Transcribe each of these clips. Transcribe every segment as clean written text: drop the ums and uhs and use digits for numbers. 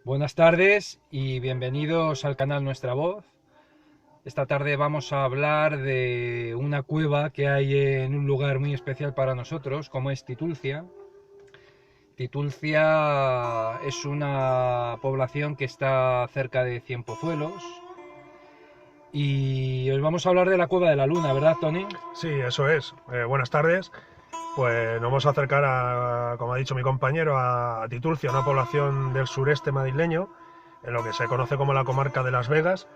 Buenas tardes y bienvenidos al canal Nuestra Voz. Esta tarde vamos a hablar de una cueva que hay en un lugar muy especial para nosotros, como es Titulcia. Titulcia es una población que está cerca de Cienpozuelos y os vamos a hablar de la Cueva de la Luna, ¿verdad, Tony? Sí, eso es. Buenas tardes. Pues nos vamos a acercar como ha dicho mi compañero, a Titulcia, una población del sureste madrileño, en lo que se conoce como la comarca de Las Vegas,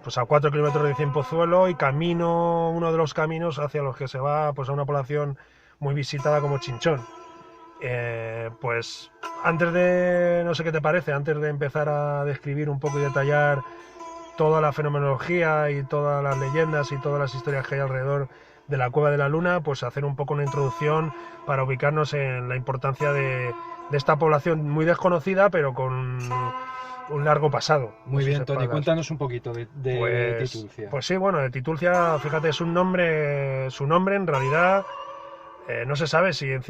pues a 4 kilómetros de Cienpozuelo y uno de los caminos hacia los que se va pues a una población muy visitada como Chinchón. Pues antes de, no sé qué te parece, antes de empezar a describir un poco y detallar toda la fenomenología y todas las leyendas y todas las historias que hay alrededor de la Cueva de la Luna, pues hacer un poco una introducción para ubicarnos en la importancia de esta población muy desconocida, pero con un largo pasado en Muy sus bien, Tony, espaldas. cuéntanos un poquito de Titulcia. Pues sí, bueno, de Titulcia, fíjate, es un nombre, su nombre en realidad no se sabe si, o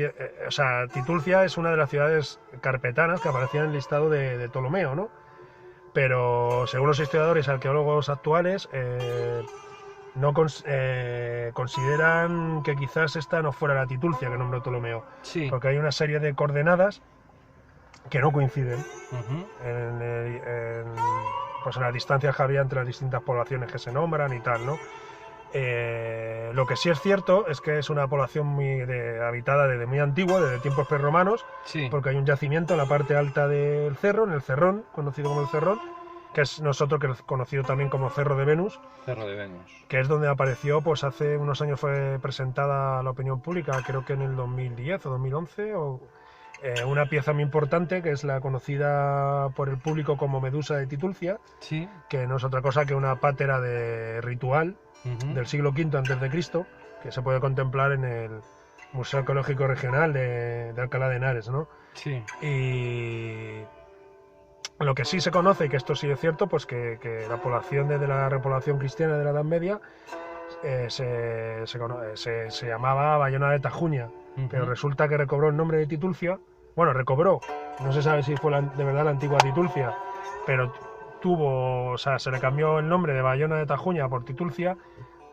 sea, Titulcia es una de las ciudades carpetanas que aparecía en el listado de Ptolomeo, ¿no? Pero según los historiadores y arqueólogos actuales, no consideran que quizás esta no fuera la Titulcia que nombró Ptolomeo, Sí. porque hay una serie de coordenadas que no coinciden Ujú. pues en las distancias que había entre las distintas poblaciones que se nombran y tal, ¿no? Lo que sí es cierto es que es una población habitada desde muy antiguo, desde tiempos prerromanos, Sí, porque hay un yacimiento en la parte alta del cerro, en el Cerrón, conocido como el Cerrón, que es conocido también como Cerro de Venus, Cerro de Venus. que es donde apareció, pues hace unos años fue presentada a la opinión pública, creo que en el 2010 o 2011, una pieza muy importante, que es la conocida por el público como Medusa de Titulcia, Sí. que no es otra cosa que una pátera de ritual Ujú. del siglo V antes de Cristo, que se puede contemplar en el Museo Arqueológico Regional de Alcalá de Henares, ¿no? Sí. Y lo que sí se conoce, y que esto sí es cierto, pues que la población desde la repoblación cristiana de la Edad Media se llamaba Bayona de Tajuña, pero Ujú. resulta que recobró el nombre de Titulcia. Bueno, recobró, no se sabe si fue de verdad la antigua Titulcia, pero o sea, se le cambió el nombre de Bayona de Tajuña por Titulcia,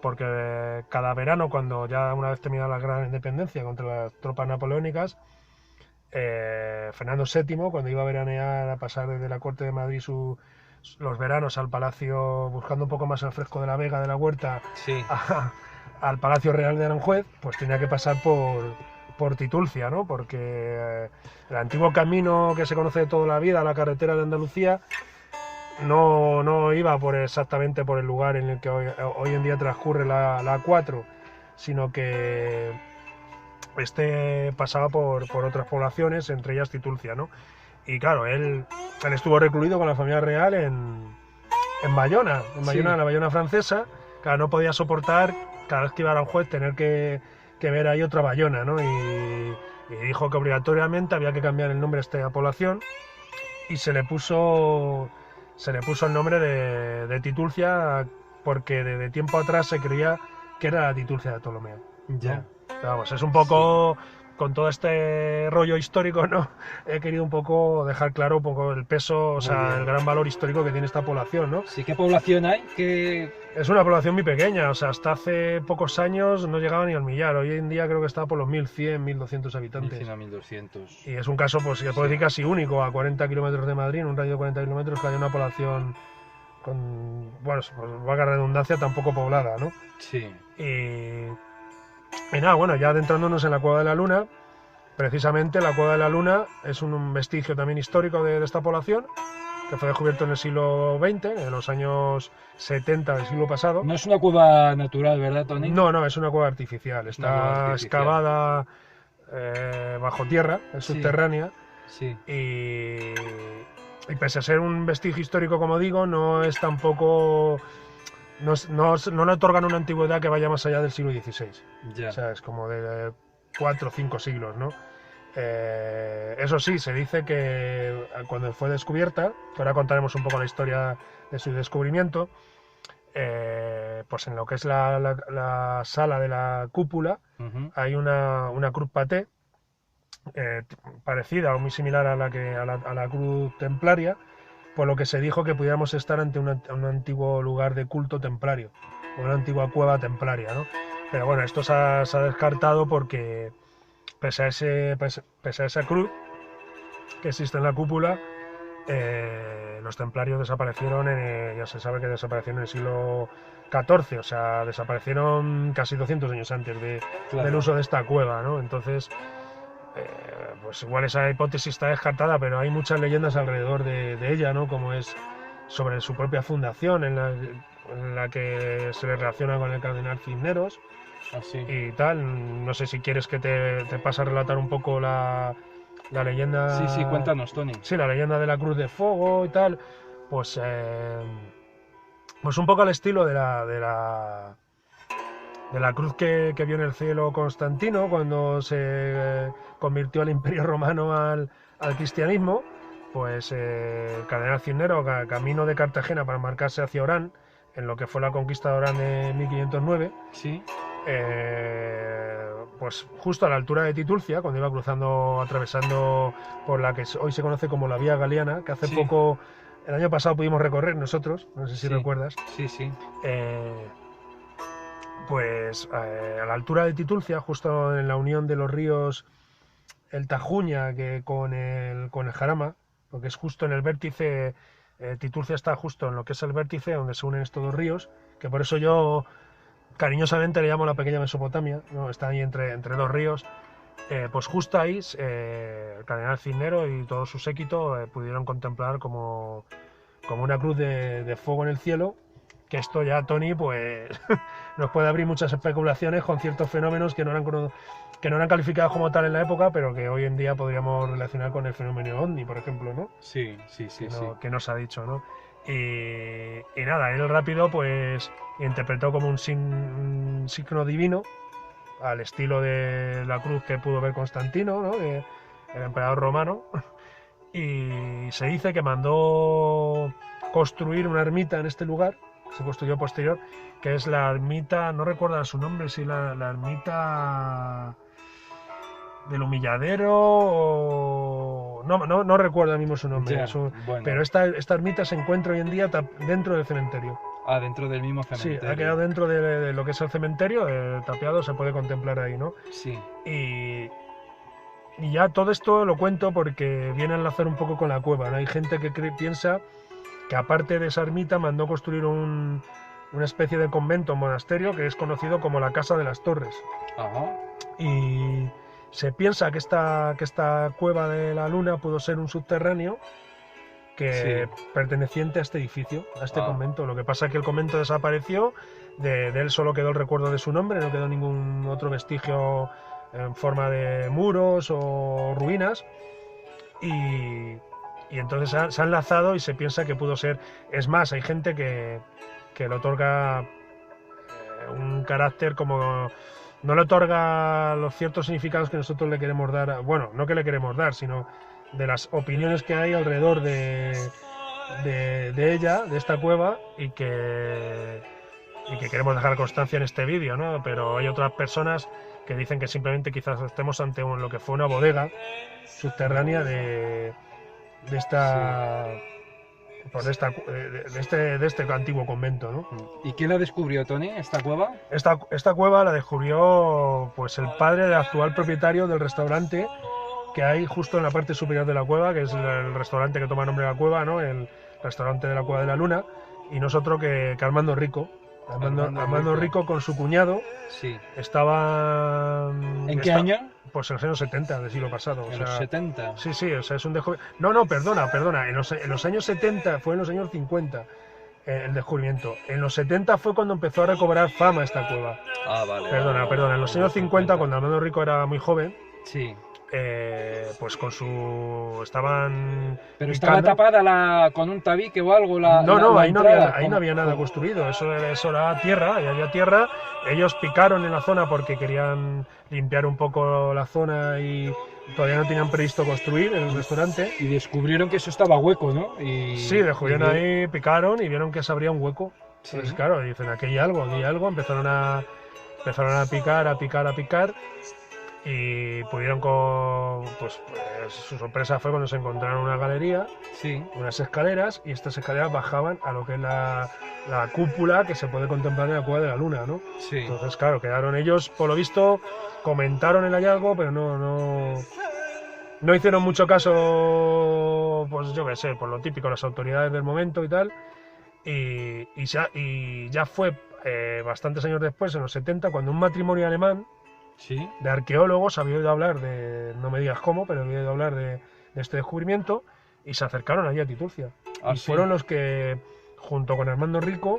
porque cada verano, cuando ya una vez terminada la gran independencia contra las tropas napoleónicas, Fernando VII, cuando iba a veranear, a pasar desde la corte de Madrid los veranos al palacio, buscando un poco más el fresco de la Vega, de la Huerta, Sí. a- al Palacio Real de Aranjuez, pues tenía que pasar por Titulcia, ¿no? Porque el antiguo camino que se conoce de toda la vida, la carretera de Andalucía, no iba exactamente por el lugar en el que hoy en día transcurre la A4, sino que pasaba por otras poblaciones, entre ellas Titulcia, ¿no? Y claro, él estuvo recluido con la familia real en Bayona, Sí. en la Bayona francesa. Claro, no podía soportar cada vez que iba a Aranjuez tener que ver ahí otra Bayona, ¿no? Y dijo que obligatoriamente había que cambiar el nombre de esta población y se le puso el nombre de Titulcia porque de tiempo atrás se creía que era la Titulcia de Ptolomeo, ¿no? Ya. Vamos, es un Sí. poco con todo este rollo histórico, ¿no? He querido un poco dejar claro un poco el peso, o Muy sea, el bien. gran valor histórico que tiene esta población, ¿no? Sí, ¿qué población hay? ¿Qué? Es una población muy pequeña, o sea, hasta hace pocos años no llegaba ni al millar. Hoy en día creo que está por los 1100, 1200 1100 habitantes. a 1200. Y es un caso, pues, se puede Sí. decir casi único, a 40 kilómetros de Madrid, en un radio de 40 kilómetros, que haya una población bueno, pues valga la redundancia, tan poco poblada, ¿no? Sí. Y, y nada, bueno, ya adentrándonos en la Cueva de la Luna, precisamente la Cueva de la Luna es un vestigio también histórico de esta población, que fue descubierto en el siglo XX, en los años 70 del siglo pasado. No es una cueva natural, ¿verdad, Tony? No, no, es una cueva artificial, Es una cueva está artificial. excavada bajo tierra, es Sí. subterránea, Sí. y, y pese a ser un vestigio histórico, como digo, no es tampoco... No le otorgan una antigüedad que vaya más allá del siglo XVI. O Ya. sea, es como de 4 o 5 siglos, ¿no? Eso sí, se dice que cuando fue descubierta, que ahora contaremos un poco la historia de su descubrimiento, pues en lo que es la sala de la cúpula Ujú. hay una cruz paté eh, parecida o muy similar a la cruz templaria, por lo que se dijo que pudiéramos estar ante un antiguo lugar de culto templario, o una antigua cueva templaria, ¿no? Pero bueno, esto se ha descartado porque pese a esa cruz que existe en la cúpula, los templarios desaparecieron, ya se sabe que desaparecieron en el siglo XIV, o sea, desaparecieron casi 200 años antes del uso de esta cueva, ¿no? Entonces, pues igual esa hipótesis está descartada, pero hay muchas leyendas alrededor de ella, ¿no? Como es sobre su propia fundación, en la que se le relaciona con el cardenal Cisneros. Así. Y tal. No sé si quieres que te pase a relatar un poco la leyenda. Sí, cuéntanos, Tony. Sí, la leyenda de la Cruz de Fuego y tal. Pues un poco al estilo de la cruz que vio en el cielo Constantino cuando se convirtió al Imperio Romano al cristianismo. Pues el cardenal Cisneros, camino de Cartagena para embarcarse hacia Orán, en lo que fue la conquista de Orán de 1509. Sí. Pues justo a la altura de Titulcia, cuando iba atravesando por la que hoy se conoce como la Vía Galiana, que hace poco, el año pasado pudimos recorrer nosotros, no sé si recuerdas. Sí. Pues a la altura de Titulcia, justo en la unión de los ríos el Tajuña con el Jarama, porque es justo en el vértice, Titulcia está justo en lo que es el vértice donde se unen estos dos ríos, que por eso yo cariñosamente le llamo la pequeña Mesopotamia, ¿no? Está ahí entre dos ríos. Pues justo ahí el cardenal Cisneros y todo su séquito pudieron contemplar como una cruz de fuego en el cielo, que esto ya, Tony, pues nos puede abrir muchas especulaciones con ciertos fenómenos que no eran calificados como tal en la época, pero que hoy en día podríamos relacionar con el fenómeno ovni, por ejemplo, ¿no? Sí. Que nos ha dicho, ¿no? Y nada, él rápido pues interpretó como un signo divino al estilo de la cruz que pudo ver Constantino, ¿no? El emperador romano, y se dice que mandó construir una ermita en este lugar, se construyó posterior, que es la ermita, no recuerdo su nombre, si la ermita del Humilladero o... No recuerdo ahora mismo su nombre, bueno. Pero esta ermita se encuentra hoy en día dentro del cementerio. Ah, dentro del mismo cementerio. Sí, ha quedado dentro de lo que es el cementerio, tapiado, se puede contemplar ahí, ¿no? Sí. Y ya todo esto lo cuento porque viene a enlazar un poco con la cueva, ¿no? Hay gente que piensa que aparte de esa ermita mandó construir una especie de convento, monasterio, que es conocido como la Casa de las Torres. Ajá. Y se piensa que esta cueva de la Luna pudo ser un subterráneo perteneciente a este edificio, a este convento. Lo que pasa es que el convento desapareció, de él solo quedó el recuerdo de su nombre, no quedó ningún otro vestigio en forma de muros o ruinas, y entonces se ha enlazado y se piensa que pudo ser. Es más, hay gente que le otorga un carácter como... No le otorga los ciertos significados que nosotros le queremos dar, bueno, no que le queremos dar, sino de las opiniones que hay alrededor de ella, de esta cueva, y que queremos dejar constancia en este vídeo, ¿no? Pero hay otras personas que dicen que simplemente quizás estemos ante lo que fue una bodega subterránea de este antiguo convento, ¿no? ¿Y quién la descubrió, Tony, esta cueva? Esta cueva la descubrió pues el padre del actual propietario del restaurante que hay justo en la parte superior de la cueva, que es el restaurante que toma nombre de la cueva, ¿no? El restaurante de la Cueva de la Luna, y nosotros que Armando Rico. Armando Rico con su cuñado. Sí. Estaba... ¿En qué año? Pues en los años 70 del siglo pasado. ¿En los 70? Sí, o sea, es un No, perdona. En los años 70, fue en los años 50 el descubrimiento. En los 70 fue cuando empezó a recobrar fama esta cueva. Ah, vale. Perdona. En los años 50, cuando Armando Rico era muy joven, sí. Pues con su... estaban... Pero estaba tapada con un tabique o algo ahí no había nada construido, eso era tierra, y había tierra. Ellos picaron en la zona porque querían limpiar un poco la zona y todavía no tenían previsto construir el restaurante. Y descubrieron que eso estaba hueco, ¿no? Sí, descubrieron ahí, picaron y vieron que se abría un hueco. Sí. Entonces, claro, dicen, aquí hay algo, empezaron a picar. y pudieron pues su sorpresa fue cuando se encontraron una galería, Sí, unas escaleras, y estas escaleras bajaban a lo que es la cúpula que se puede contemplar en la Cueva de la Luna, ¿no? sí. Entonces, claro, quedaron ellos, por lo visto, comentaron el hallazgo, pero no hicieron mucho caso, pues yo qué sé, por lo típico, las autoridades del momento y tal. Y ya fue bastantes años después, en los 70, cuando un matrimonio alemán Sí, de arqueólogos había oído hablar de, no me digas cómo, pero había oído hablar de este descubrimiento y se acercaron allí a Titurcia. ah, Y sí. fueron los que, junto con Armando Rico,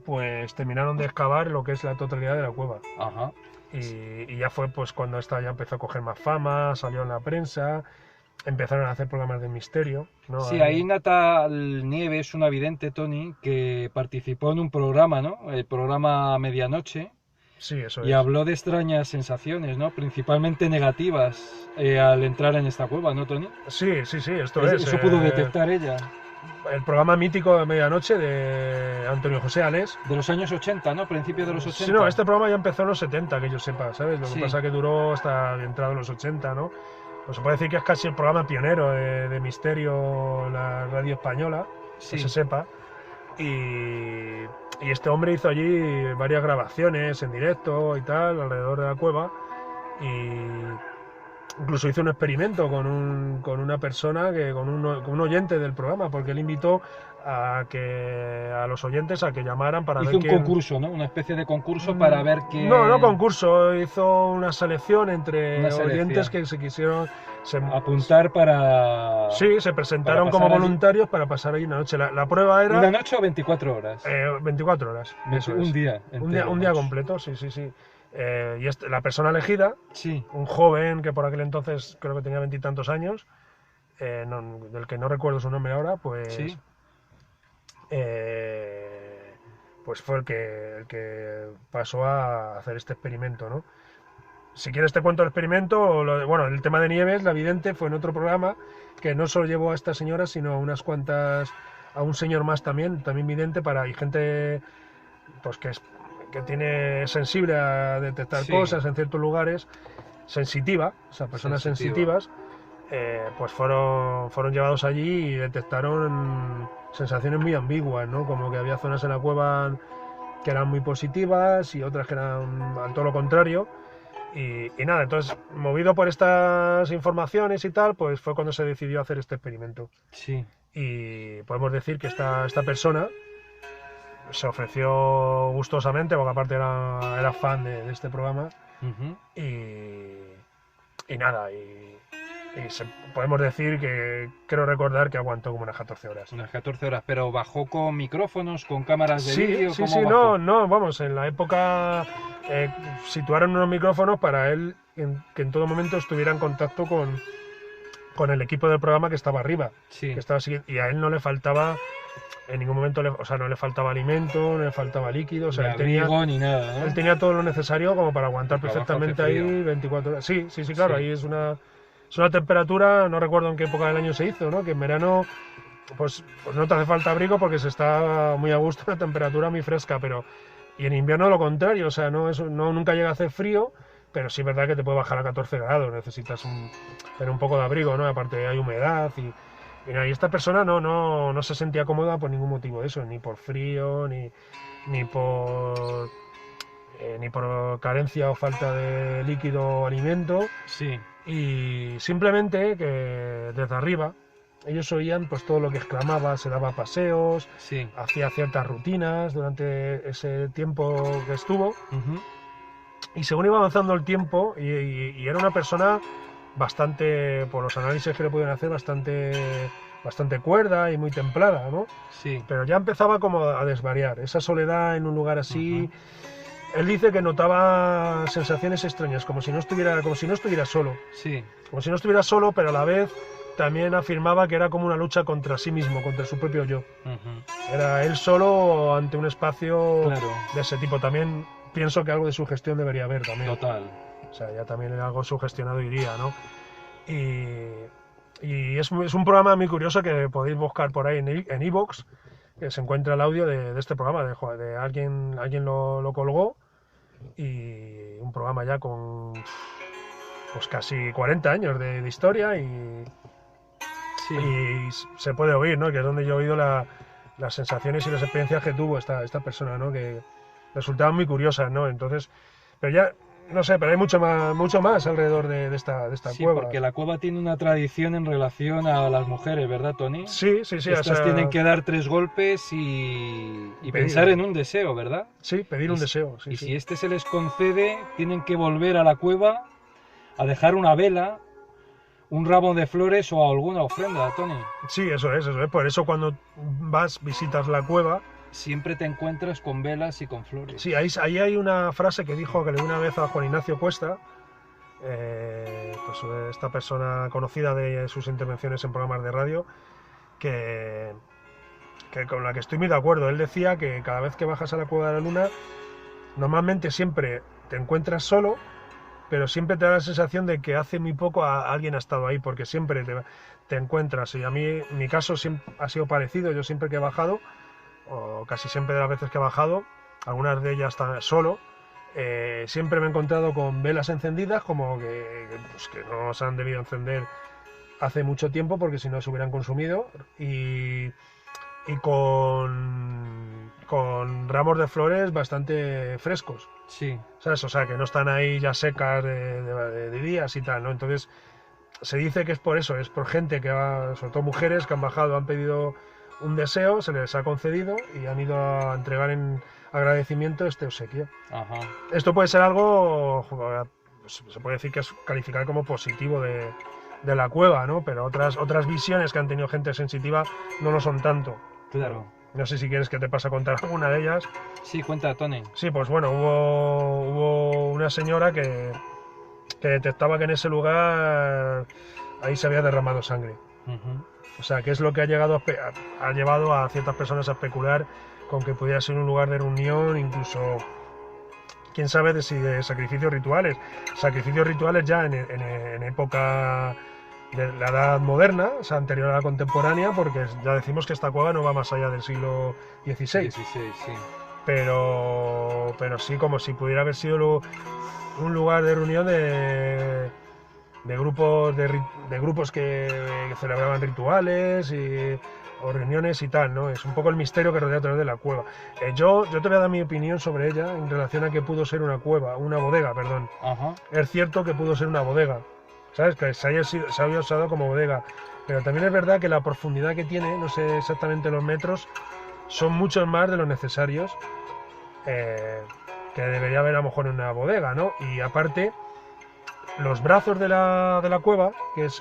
pues terminaron de excavar lo que es la totalidad de la cueva. Ajá. Y ya fue pues cuando esta ya empezó a coger más fama, salió en la prensa, empezaron a hacer programas de misterio, ¿no? Sí, ahí Natal Nieves, una vidente, Tony, que participó en un programa, ¿no? El programa Medianoche, Sí, eso y es. habló de extrañas sensaciones, ¿no? Principalmente negativas al entrar en esta cueva, ¿no, Tony? Sí, esto es. Eso pudo detectar ella. El programa mítico de Medianoche de Antonio José Alés. De los años 80, ¿no? Principios de los 80. Sí, no, este programa ya empezó en los 70, que yo sepa, ¿sabes? Lo que Sí. pasa que duró hasta entrado en los 80, ¿no? Pues se puede decir que es casi el programa pionero de misterio en la radio española, Sí. que se sepa. Y este hombre hizo allí varias grabaciones en directo y tal, alrededor de la cueva. Y incluso hizo un experimento con una persona, con un oyente del programa, porque él invitó a los oyentes a que llamaran para Hizo ver un quién... concurso, ¿no? Una especie de concurso para ver quién... No concurso, hizo una selección entre Una selección. oyentes que se quisieron... apuntar para... Sí, se presentaron para como pasar allí. voluntarios para pasar ahí una noche. La prueba era... ¿Una noche o 24 horas? 24 horas. Eso un es. día. Un día entero, macho. completo, sí. Y la persona elegida, Sí, un joven que por aquel entonces creo que tenía 20 y tantos años, del que no recuerdo su nombre ahora, pues... sí. Pues fue el que pasó a hacer este experimento, ¿no? Si quieres te cuento el experimento, bueno, el tema de Nieves, la vidente, fue en otro programa que no solo llevó a esta señora, sino a unas cuantas, a un señor más también vidente, y gente pues que tiene sensible a detectar Sí. cosas en ciertos lugares, sensitiva, o sea, personas Sensitiva. sensitivas, pues fueron llevados allí y detectaron sensaciones muy ambiguas, ¿no? Como que había zonas en la cueva que eran muy positivas y otras que eran todo lo contrario. Y nada, entonces, movido por estas informaciones y tal, pues fue cuando se decidió hacer este experimento. Sí. Y podemos decir que esta persona se ofreció gustosamente, porque aparte era fan de este programa. Ujú. Y nada, podemos decir que creo recordar que aguantó como unas 14 horas. Unas 14 horas, pero bajó con micrófonos, con cámaras de vídeo. Sí, ¿cómo bajó? no, vamos, en la época situaron unos micrófonos para él que en todo momento estuviera en contacto con el equipo del programa que estaba arriba, Sí. que estaba siguiendo, y a él no le faltaba en ningún momento, o sea, no le faltaba alimento, no le faltaba líquido, o sea, Ni él tenía, abrigo ni nada, ¿no? él tenía todo lo necesario como para aguantar Porque abajo perfectamente hace ahí frío. 24 horas. Sí, claro, Sí. ahí es una temperatura, no recuerdo en qué época del año se hizo, ¿no? Que en verano pues no te hace falta abrigo porque se está muy a gusto, una temperatura muy fresca, y en invierno lo contrario, o sea, nunca llega a hacer frío, pero sí es verdad que te puede bajar a 14 grados, necesitas tener un poco de abrigo, ¿no? Aparte hay humedad y esta persona no se sentía cómoda por ningún motivo de eso, ni por frío, ni por carencia o falta de líquido o alimento, Sí. y simplemente que desde arriba ellos oían pues todo lo que exclamaba, se daba paseos, Sí. hacía ciertas rutinas durante ese tiempo que estuvo, Ujú. y según iba avanzando el tiempo, y era una persona bastante, por los análisis que le podían hacer, bastante cuerda y muy templada, ¿no? Sí. Pero ya empezaba como a desvariar, esa soledad en un lugar así. Ujú. Él dice que notaba sensaciones extrañas, como si no estuviera solo. Sí. Como si no estuviera solo, pero a la vez también afirmaba que era como una lucha contra sí mismo, contra su propio yo. Ujú. Era él solo ante un espacio Claro. de ese tipo. También pienso que algo de sugestión debería haber también. Total. O sea, ya también era algo sugestionado iría, ¿no? Y es un programa muy curioso que podéis buscar por ahí en iVoox, que se encuentra el audio de este programa, alguien lo colgó, y un programa ya con pues casi 40 años de historia Sí, y se puede oír, ¿no? Que es donde yo he oído las sensaciones y las experiencias que tuvo esta persona, ¿no? Que resultaban muy curiosas, ¿no? Entonces, pero ya, no sé, pero hay mucho más alrededor de esta sí, cueva. porque la cueva tiene una tradición en relación a las mujeres, ¿verdad, Tony? Sí, sí, sí, o Estas sea, tienen que dar 3 golpes y Pedir. pensar en un deseo, ¿verdad? sí, pedir Y un si- deseo, sí, y sí. si este se les concede, tienen que volver a la cueva a dejar una vela, un ramo de flores o alguna ofrenda, Tony. Sí, eso es, eso es. Por eso cuando visitas la cueva, Siempre te encuentras con velas y con flores. sí, ahí hay una frase que dijo que le dio una vez a Juan Ignacio Cuesta, pues esta persona conocida de sus intervenciones en programas de radio, que, que con la que estoy muy de acuerdo. Él decía que cada vez que bajas a la cueva de la luna, normalmente siempre te encuentras solo, pero siempre te da la sensación de que hace muy poco alguien ha estado ahí, porque siempre te encuentras. Y a mí, mi caso siempre ha sido parecido. Yo siempre que he bajado, o casi siempre de las veces que he bajado, algunas de ellas solo, siempre me he encontrado con velas encendidas, como pues que no se han debido encender hace mucho tiempo, porque si no se hubieran consumido, y con ramos de flores bastante frescos. Sí, ¿Sabes? O sea, que no están ahí ya secas de días y tal, ¿no? Entonces, se dice que es por eso, es por gente que va, sobre todo mujeres que han bajado, han pedido un deseo, se les ha concedido y han ido a entregar en agradecimiento este obsequio. ajá. Esto puede ser algo, pues, se puede decir que es calificar como positivo de la cueva, ¿no? Pero otras visiones que han tenido gente sensitiva no lo son tanto. Claro. No sé si quieres que te pase a contar alguna de ellas. Sí, cuenta, Tony. Sí, pues bueno, hubo una señora que detectaba que en ese lugar ahí se había derramado sangre. Ujú. O sea, que es lo que ha llevado a ciertas personas a especular con que pudiera ser un lugar de reunión, incluso, quién sabe de sacrificios rituales. Sacrificios rituales ya en época de la edad moderna, o sea, anterior a la contemporánea, porque ya decimos que esta cueva no va más allá del siglo XVI. 16, sí. Pero sí como si pudiera haber sido un lugar de reunión de grupos que celebraban rituales o reuniones y tal, ¿no? Es un poco el misterio que rodea a través de la cueva. Yo te voy a dar mi opinión sobre ella en relación a que pudo ser una bodega, perdón. Ajá. Es cierto que pudo ser una bodega, ¿sabes? Que se había usado como bodega, pero también es verdad que la profundidad que tiene, no sé exactamente los metros, son muchos más de los necesarios que debería haber a lo mejor en una bodega, ¿no? Y aparte, los brazos de la cueva,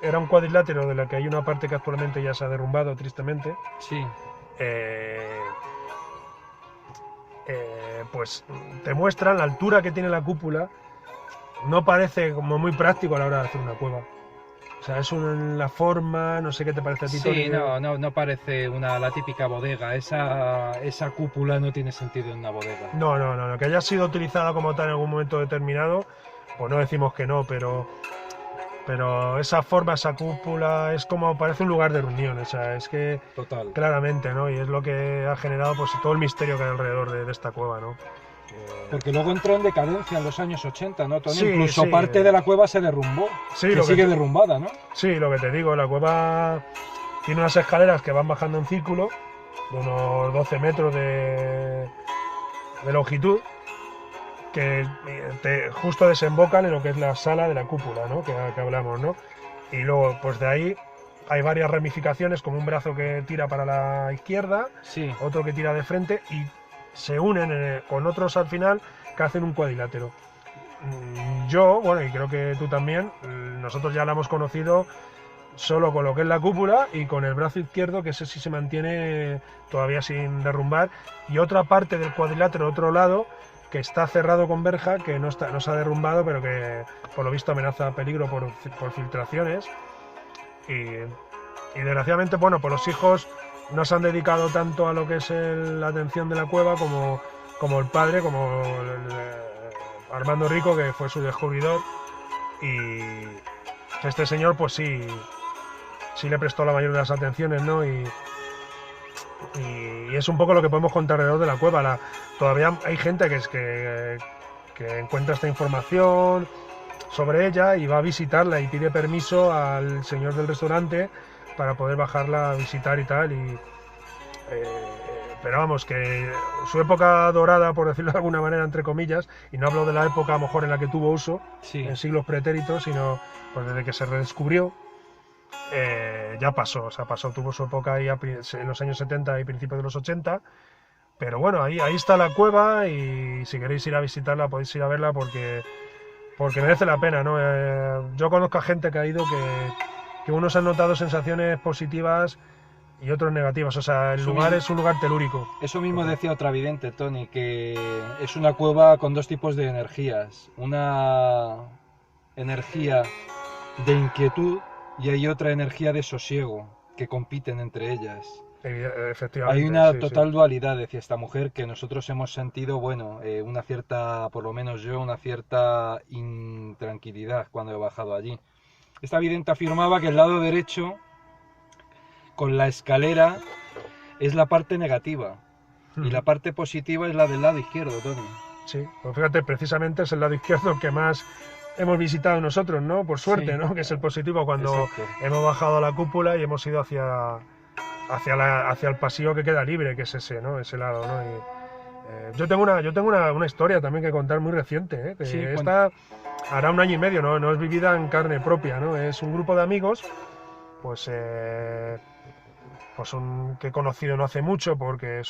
era un cuadrilátero de la que hay una parte que actualmente ya se ha derrumbado tristemente, Sí. pues te muestran la altura que tiene la cúpula. No parece como muy práctico a la hora de hacer una cueva. O sea, es la forma, no sé qué te parece a ti, Sí, Tony. no parece la típica bodega. Esa cúpula no tiene sentido en una bodega. No, que haya sido utilizada como tal en algún momento determinado, pues no decimos que no, pero esa forma, esa cúpula, es como, parece un lugar de reunión, o sea, es que Total. claramente, ¿no? Y es lo que ha generado pues todo el misterio que hay alrededor de esta cueva, ¿no? Porque luego entró en decadencia en los años 80, ¿no, Tony? Sí, Incluso sí. parte de la cueva se derrumbó. Sí, que lo que sigue te- derrumbada, ¿no? Sí, lo que te digo, la cueva tiene unas escaleras que van bajando en círculo, de unos 12 metros de longitud, que justo desembocan en lo que es la sala de la cúpula, ¿no? que hablamos, ¿no? Y luego, pues de ahí hay varias ramificaciones, como un brazo que tira para la izquierda, Sí. otro que tira de frente y se unen con otros al final que hacen un cuadrilátero. Yo, bueno, y creo que tú también, nosotros ya la hemos conocido solo con lo que es la cúpula y con el brazo izquierdo, que ese sí se mantiene todavía sin derrumbar, y otra parte del cuadrilátero, otro lado, que está cerrado con verja, que no se ha derrumbado, pero que por lo visto amenaza peligro por filtraciones. Y desgraciadamente, bueno, pues los hijos no se han dedicado tanto a lo que es la atención de la cueva como el padre, como Armando Rico, que fue su descubridor. Y este señor, pues sí le prestó la mayor de las atenciones, ¿no? Y es un poco lo que podemos contar alrededor de la cueva. Todavía hay gente que encuentra esta información, sobre ella y va a visitarla y pide permiso al señor del restaurante para poder bajarla a visitar y tal. Pero vamos, que su época dorada, por decirlo de alguna manera, entre comillas, y no hablo de la época a lo mejor en la que tuvo uso, Sí. en siglos pretéritos, sino pues desde que se redescubrió, ya pasó, o sea, tuvo su época ahí en los años 70 y principios de los 80, pero bueno, ahí está la cueva y si queréis ir a visitarla podéis ir a verla porque merece la pena, ¿no? Yo conozco a gente que ha ido que unos han notado sensaciones positivas y otros negativas, o sea, el lugar es un lugar telúrico. Eso mismo decía otra vidente, Tony, que es una cueva con dos tipos de energías. Una energía de inquietud y hay otra energía de sosiego, que compiten entre ellas. Efectivamente. Hay una sí, total sí. dualidad, decía esta mujer, que nosotros hemos sentido, bueno, una cierta, por lo menos yo, una cierta intranquilidad cuando he bajado allí. Esta vidente afirmaba que el lado derecho, con la escalera, es la parte negativa y la parte positiva es la del lado izquierdo, Tony. Sí, pues fíjate, precisamente es el lado izquierdo que más hemos visitado nosotros, ¿no? Por suerte, Sí. ¿no? Que es el positivo cuando Exacto. hemos bajado a la cúpula y hemos ido hacia el pasillo que queda libre, que es ese, ¿no? Ese lado, ¿no? Y, yo tengo una historia también que contar muy reciente, ¿eh? Que Sí, esta hará 1 año y medio, ¿no? No es vivida en carne propia, ¿no? Es un grupo de amigos, pues que he conocido no hace mucho porque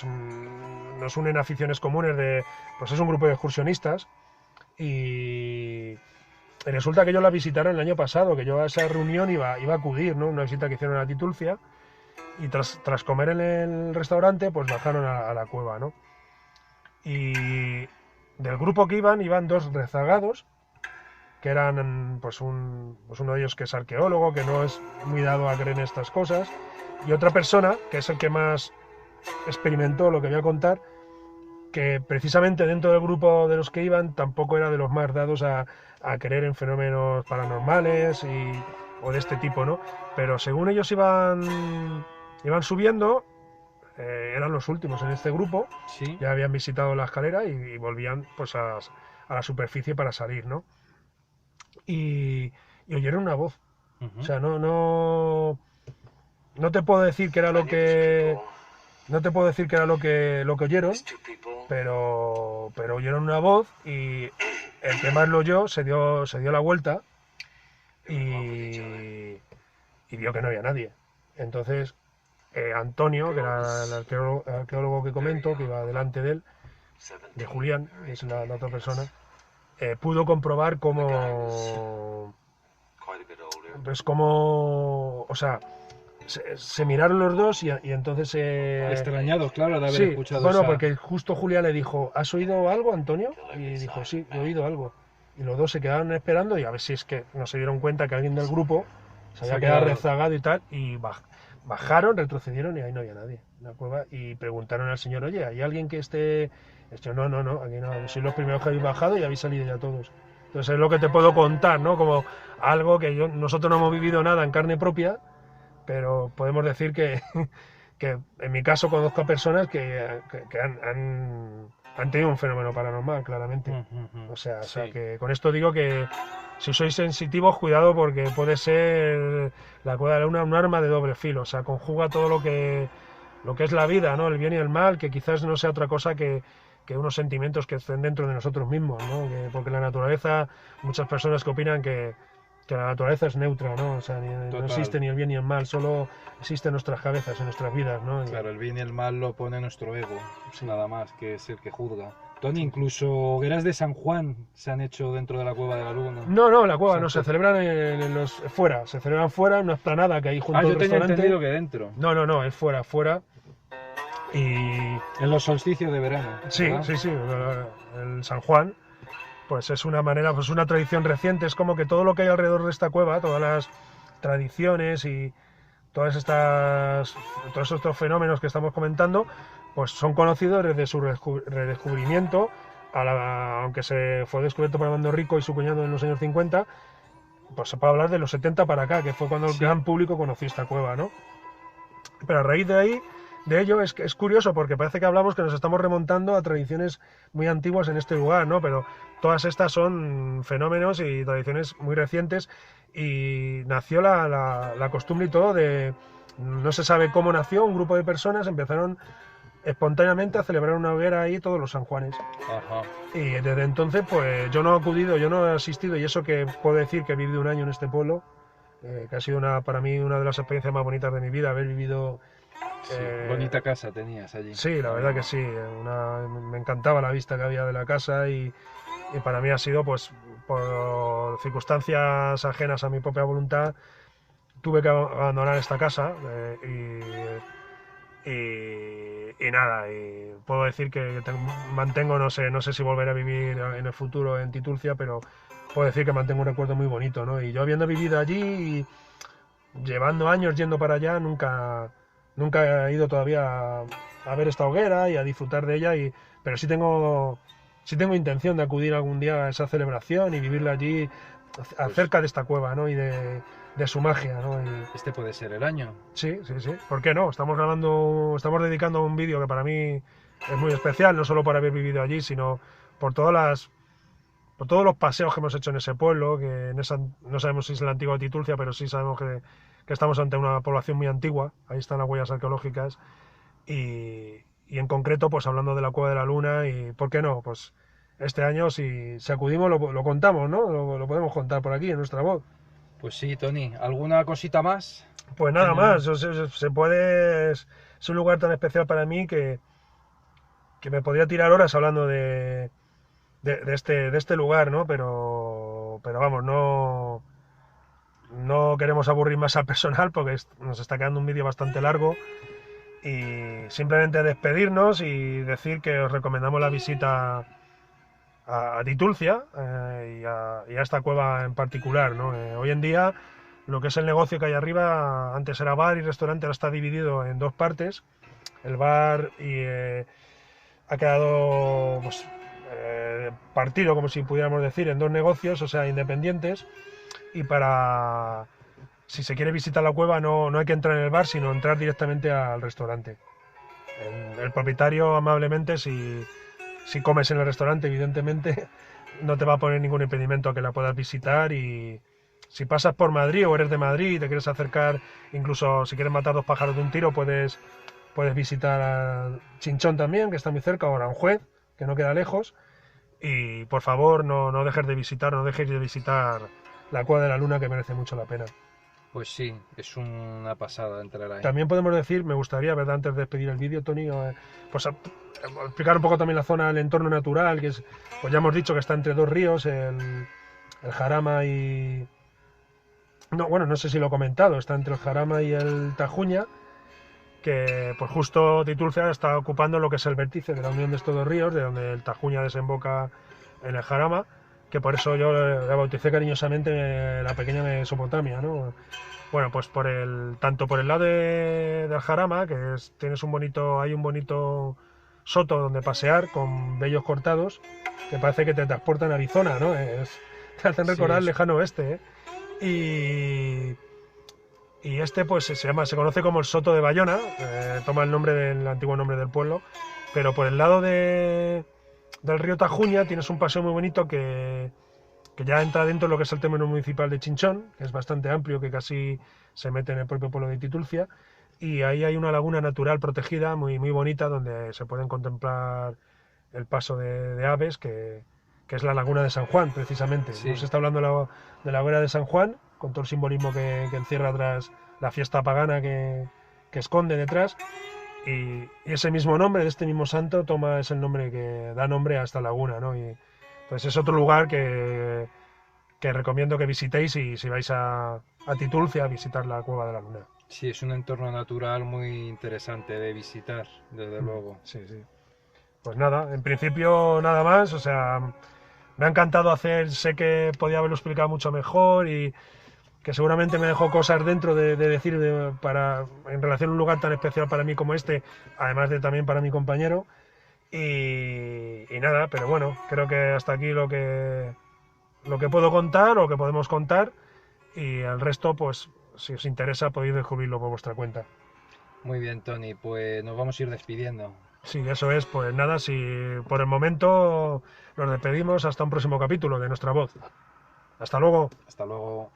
nos unen aficiones comunes pues es un grupo de excursionistas y resulta que ellos la visitaron el año pasado, que yo a esa reunión iba a acudir, ¿no? Una visita que hicieron a Titulcia y tras comer en el restaurante pues bajaron a la cueva, ¿no? Y del grupo que iban 2 rezagados que eran pues uno de ellos que es arqueólogo, que no es muy dado a creer en estas cosas, y otra persona, que es el que más experimentó lo que voy a contar, que precisamente dentro del grupo de los que iban tampoco era de los más dados a creer en fenómenos paranormales o de este tipo, ¿no? Pero según ellos iban subiendo, eran los últimos en este grupo, Sí. ya habían visitado la escalera y volvían pues a la superficie para salir, ¿no? Y oyeron una voz. O sea, no te puedo decir que era lo que oyeron, pero oyeron una voz y el que más lo oyó se dio la vuelta y vio que no había nadie. Entonces Antonio, que era el arqueólogo que comento, que iba delante de él, de Julián, que es la otra persona, pudo comprobar cómo, o sea, se miraron los dos y entonces... Extrañados, claro, de haber sí, escuchado bueno, esa... porque justo Julián le dijo, ¿has oído algo, Antonio? Y dijo, sí, he oído algo. Y los dos se quedaron esperando y a ver si es que no se dieron cuenta que alguien del grupo se había quedado rezagado y tal, y bajaron, retrocedieron y ahí no había nadie en la cueva y preguntaron al señor, oye, ¿hay alguien que esté...? Esto, no, aquí no, sois los primeros que habéis bajado y habéis salido ya todos. Entonces es lo que te puedo contar, ¿no? Como algo que nosotros no hemos vivido nada en carne propia, pero podemos decir que en mi caso conozco a personas que han tenido un fenómeno paranormal, claramente. O sea, que con esto digo que si sois sensitivos, cuidado porque puede ser la cueva de la luna un arma de doble filo. O sea, conjuga todo lo que es la vida, ¿no? El bien y el mal, que quizás no sea otra cosa que unos sentimientos que estén dentro de nosotros mismos, ¿no? Porque la naturaleza, muchas personas que opinan que la naturaleza es neutra, ¿no? O sea, no existe ni el bien ni el mal, solo existe en nuestras cabezas, en nuestras vidas, ¿no? Claro, el bien y el mal lo pone nuestro ego, sí. Nada más, que es el que juzga. Tony, incluso hogueras de San Juan se han hecho dentro de la cueva de la luna. No, la cueva no, se celebran fuera, se celebran fuera en una esplanada que hay junto al restaurante. Yo tenía entendido que dentro. No, es fuera. Y en los solsticios de verano. Sí, ¿verdad? Sí, el San Juan, pues es una manera, pues una tradición reciente, es como que todo lo que hay alrededor de esta cueva, todas las tradiciones y todos estos fenómenos que estamos comentando, pues son conocidos desde su redescubrimiento, aunque se fue descubierto por Armando Rico y su cuñado en los años 50, pues se puede hablar de los 70 para acá, que fue cuando el gran público conoció esta cueva, ¿no? Pero a raíz de ahí de ello es curioso porque parece que hablamos que nos estamos remontando a tradiciones muy antiguas en este lugar, ¿no? Pero todas estas son fenómenos y tradiciones muy recientes y nació la costumbre y todo de, no se sabe cómo nació, un grupo de personas empezaron espontáneamente a celebrar una hoguera ahí todos los San Juanes. Ajá. Y desde entonces, pues yo no he acudido, yo no he asistido, y eso que puedo decir que he vivido un año en este pueblo, que ha sido para mí una de las experiencias más bonitas de mi vida, haber vivido. Sí, bonita casa tenías allí. Sí, la verdad que sí, me encantaba la vista que había de la casa y para mí ha sido, pues, por circunstancias ajenas a mi propia voluntad, tuve que abandonar esta casa y nada, y puedo decir que mantengo, no sé si volveré a vivir en el futuro en Titulcia, pero puedo decir que mantengo un recuerdo muy bonito, ¿no? Y yo habiendo vivido allí y llevando años yendo para allá, nunca he ido todavía a ver esta hoguera y a disfrutar de ella, pero sí tengo intención de acudir algún día a esa celebración y vivirla allí acerca de esta cueva, ¿no? Y de su magia, ¿no? Este puede ser el año. Sí, sí, sí. ¿Por qué no? Estamos dedicando un vídeo que para mí es muy especial, no solo por haber vivido allí, sino por por todos los paseos que hemos hecho en ese pueblo, que no sabemos si es la antigua Titulcia, pero sí sabemos que estamos ante una población muy antigua. Ahí están las huellas arqueológicas y en concreto, pues hablando de la Cueva de la Luna y, ¿por qué no? Pues este año, si acudimos, lo contamos, ¿no? Lo podemos contar por aquí, en nuestra voz. Pues sí, Tony. ¿Alguna cosita más? Pues nada más, se puede. Es un lugar tan especial para mí que me podría tirar horas hablando de este lugar, ¿no? Pero vamos, no queremos aburrir más al personal porque nos está quedando un vídeo bastante largo. Y simplemente despedirnos y decir que os recomendamos la visita a Titulcia y a esta cueva en particular, ¿no? Hoy en día lo que es el negocio que hay arriba, antes era bar y restaurante, ahora está dividido en dos partes. El bar ha quedado, pues, partido, como si pudiéramos decir, en dos negocios, o sea, independientes. Y si se quiere visitar la cueva no hay que entrar en el bar, sino entrar directamente al restaurante. El propietario, amablemente, si comes en el restaurante, evidentemente, no te va a poner ningún impedimento a que la puedas visitar. Y si pasas por Madrid o eres de Madrid y te quieres acercar, incluso si quieres matar dos pájaros de un tiro, puedes visitar a Chinchón también, que está muy cerca, o Aranjuez, que no queda lejos. Y por favor, no dejéis de visitar la Cueva de la Luna, que merece mucho la pena. Pues sí, es una pasada entrar ahí. También podemos decir, me gustaría, ¿verdad?, antes de despedir el vídeo, Tony, pues explicar un poco también la zona, el entorno natural, que es, pues ya hemos dicho que está entre dos ríos, el Jarama y... no sé si lo he comentado, está entre el Jarama y el Tajuña, que pues justo Titulcia está ocupando lo que es el vértice de la unión de estos dos ríos, de donde el Tajuña desemboca en el Jarama, que por eso yo la bauticé cariñosamente la pequeña Mesopotamia, ¿no? Bueno, pues tanto por el lado del Jarama, que hay un bonito soto donde pasear con bellos cortados, que parece que te transportan a Arizona, ¿no? Te hacen recordar el lejano oeste, ¿eh? Y este pues se conoce como el Soto de Bayona, toma el antiguo nombre del pueblo, pero por el lado del río Tajuña tienes un paseo muy bonito que ya entra dentro de lo que es el término municipal de Chinchón, que es bastante amplio, que casi se mete en el propio pueblo de Titulcia, y ahí hay una laguna natural protegida muy, muy bonita donde se pueden contemplar el paso de aves, que es la laguna de San Juan, precisamente. Sí. Nos está hablando de la hoguera de San Juan, con todo el simbolismo que encierra tras la fiesta pagana que esconde detrás. Y ese mismo nombre de este mismo santo es el nombre que da nombre a esta laguna, ¿no? Y pues es otro lugar que recomiendo que visitéis si vais a Titulcia a visitar la Cueva de la Luna. Sí, es un entorno natural muy interesante de visitar, desde luego. Sí, sí. Pues nada, en principio nada más, o sea, me ha encantado sé que podía haberlo explicado mucho mejor y que seguramente me dejó cosas dentro de decir en relación a un lugar tan especial para mí como este, además de también para mi compañero. Y nada, pero bueno, creo que hasta aquí lo que puedo contar o que podemos contar, y el resto, pues si os interesa podéis descubrirlo por vuestra cuenta. Muy bien, Tony, pues nos vamos a ir despidiendo. Sí, eso es. Pues nada, si por el momento nos despedimos hasta un próximo capítulo de Nuestra Voz. Hasta luego. Hasta luego.